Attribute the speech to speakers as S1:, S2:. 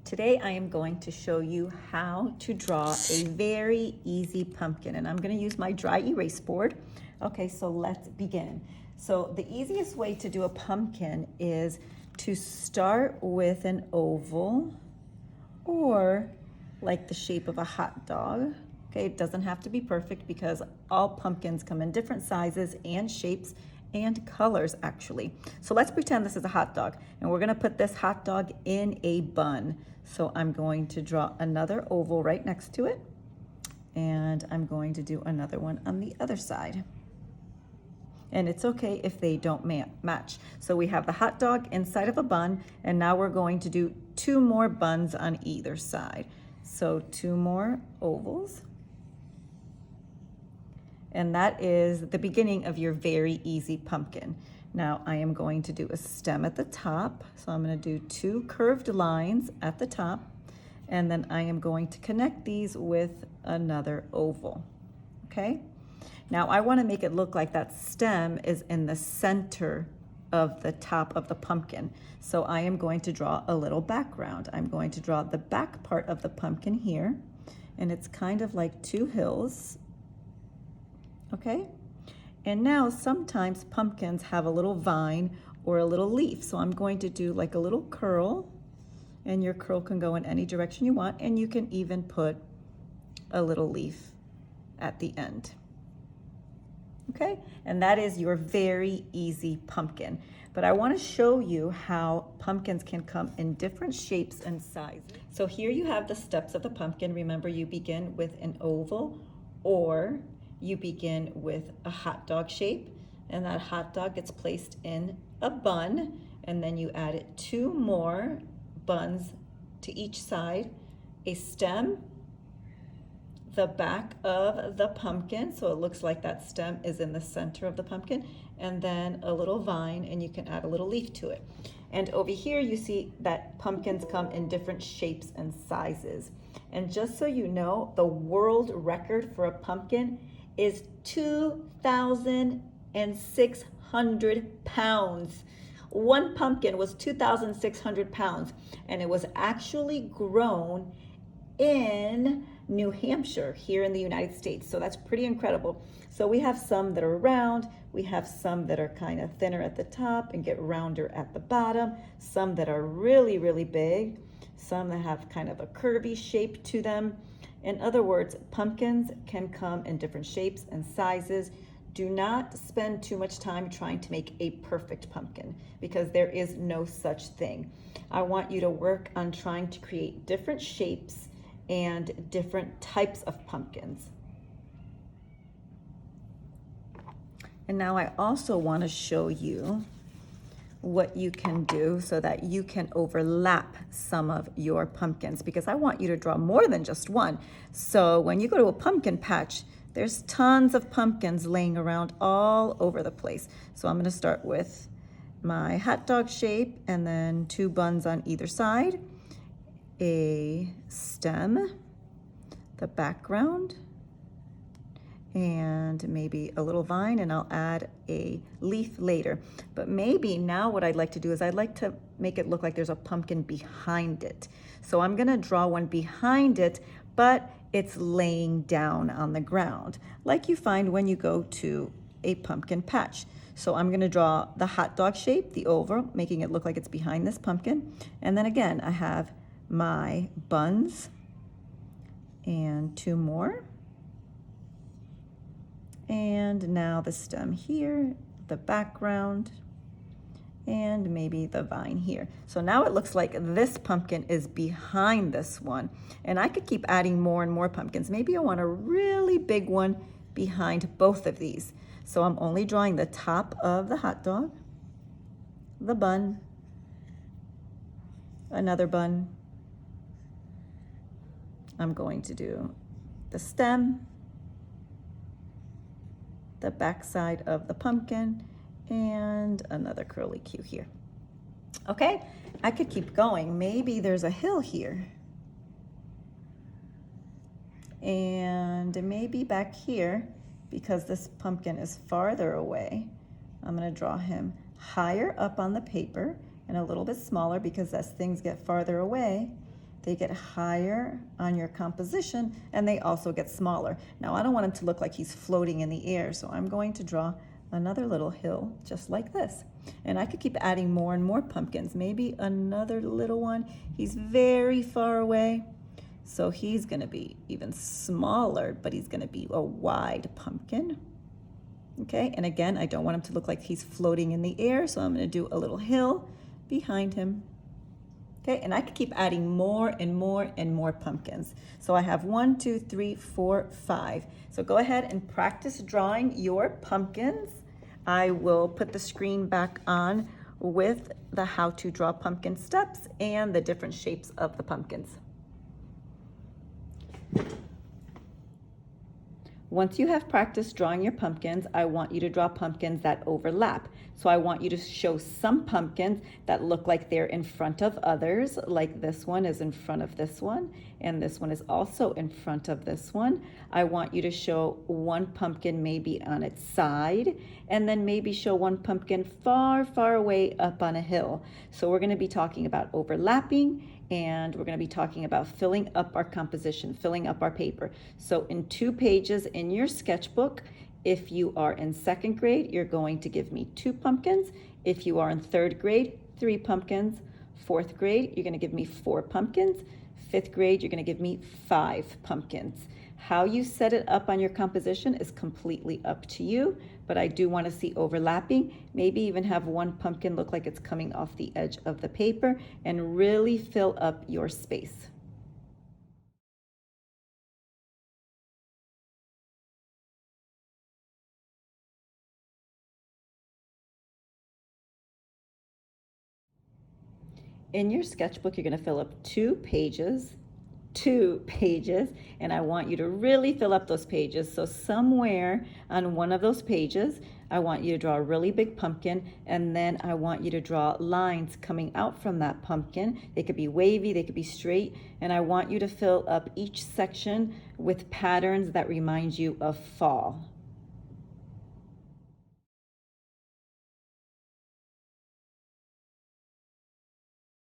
S1: Today I am going to show you how to draw a very easy pumpkin, and I'm going to use my dry erase board. Okay, so let's begin. So the easiest way to do a pumpkin is to start with an oval or like the shape of a hot dog. Okay, it doesn't have to be perfect because all pumpkins come in different sizes and shapes and colors actually. So let's pretend this is a hot dog, and we're gonna put this hot dog in a bun. So I'm going to draw another oval right next to it, and I'm going to do another one on the other side. And it's okay if they don't match. So we have the hot dog inside of a bun, and now we're going to do two more buns on either side. So two more ovals. And that is the beginning of your very easy pumpkin. Now I am going to do a stem at the top. So I'm going to do two curved lines at the top, and then I am going to connect these with another oval. Okay? Now I want to make it look like that stem is in the center of the top of the pumpkin. So I am going to draw a little background. I'm going to draw the back part of the pumpkin here, and it's kind of like two hills. Okay? And now sometimes pumpkins have a little vine or a little leaf. So I'm going to do like a little curl, and your curl can go in any direction you want, and you can even put a little leaf at the end. Okay? And that is your very easy pumpkin. But I want to show you how pumpkins can come in different shapes and sizes. So here you have the steps of the pumpkin. Remember, you begin with an oval, or you begin with a hot dog shape, and that hot dog gets placed in a bun, and then you add two more buns to each side, a stem, the back of the pumpkin, so it looks like that stem is in the center of the pumpkin, and then a little vine, and you can add a little leaf to it. And over here you see that pumpkins come in different shapes and sizes. And just so you know, the world record for a pumpkin is 2,600 pounds. One pumpkin was 2,600 pounds, and it was actually grown in New Hampshire here in the United States. So that's pretty incredible. So we have some that are round, we have some that are kind of thinner at the top and get rounder at the bottom, some that are really, really big, some that have kind of a curvy shape to them. In other words, pumpkins can come in different shapes and sizes. Do not spend too much time trying to make a perfect pumpkin, because there is no such thing. I want you to work on trying to create different shapes and different types of pumpkins. And now I also want to show you what you can do so that you can overlap some of your pumpkins, because I want you to draw more than just one. So when you go to a pumpkin patch, there's tons of pumpkins laying around all over the place. So I'm going to start with my hot dog shape, and then two buns on either side, a stem, the background, and maybe a little vine, and I'll add a leaf later. But maybe now what I'd like to do is I'd like to make it look like there's a pumpkin behind it. So I'm gonna draw one behind it, but it's laying down on the ground, like you find when you go to a pumpkin patch. So I'm gonna draw the hot dog shape, the oval, making it look like it's behind this pumpkin. And then again, I have my buns and two more. And now the stem here, the background, and maybe the vine here. So now it looks like this pumpkin is behind this one. And I could keep adding more and more pumpkins. Maybe I want a really big one behind both of these. So I'm only drawing the top of the hot dog, the bun, another bun. I'm going to do the stem, the backside of the pumpkin, and another curly Q here. Okay, I could keep going. Maybe there's a hill here. And maybe back here, because this pumpkin is farther away, I'm gonna draw him higher up on the paper and a little bit smaller, because as things get farther away, they get higher on your composition and they also get smaller. Now I don't want him to look like he's floating in the air, so I'm going to draw another little hill just like this. And I could keep adding more and more pumpkins, maybe another little one. He's very far away, so he's gonna be even smaller, but he's gonna be a wide pumpkin. Okay, and again, I don't want him to look like he's floating in the air, so I'm gonna do a little hill behind him. Okay, and I could keep adding more and more and more pumpkins. So I have 1, 2, 3, 4, 5. So go ahead and practice drawing your pumpkins. I will put the screen back on with the how to draw pumpkin steps and the different shapes of the pumpkins. Once you have practiced drawing your pumpkins, I want you to draw pumpkins that overlap. So I want you to show some pumpkins that look like they're in front of others, like this one is in front of this one, and this one is also in front of this one. I want you to show one pumpkin maybe on its side, and then maybe show one pumpkin far, far away up on a hill. So we're gonna be talking about overlapping, and we're going to be talking about filling up our composition, filling up our paper. So in 2 pages in your sketchbook, if you are in 2nd grade, you're going to give me 2 pumpkins. If you are in 3rd grade, 3 pumpkins. 4th grade, you're going to give me 4 pumpkins. 5th grade, you're going to give me 5 pumpkins. How you set it up on your composition is completely up to you, but I do want to see overlapping. Maybe even have one pumpkin look like it's coming off the edge of the paper and really fill up your space. In your sketchbook, you're going to fill up 2 pages, and I want you to really fill up those pages. So somewhere on one of those pages, I want you to draw a really big pumpkin, and then I want you to draw lines coming out from that pumpkin. They could be wavy, they could be straight, and I want you to fill up each section with patterns that remind you of fall.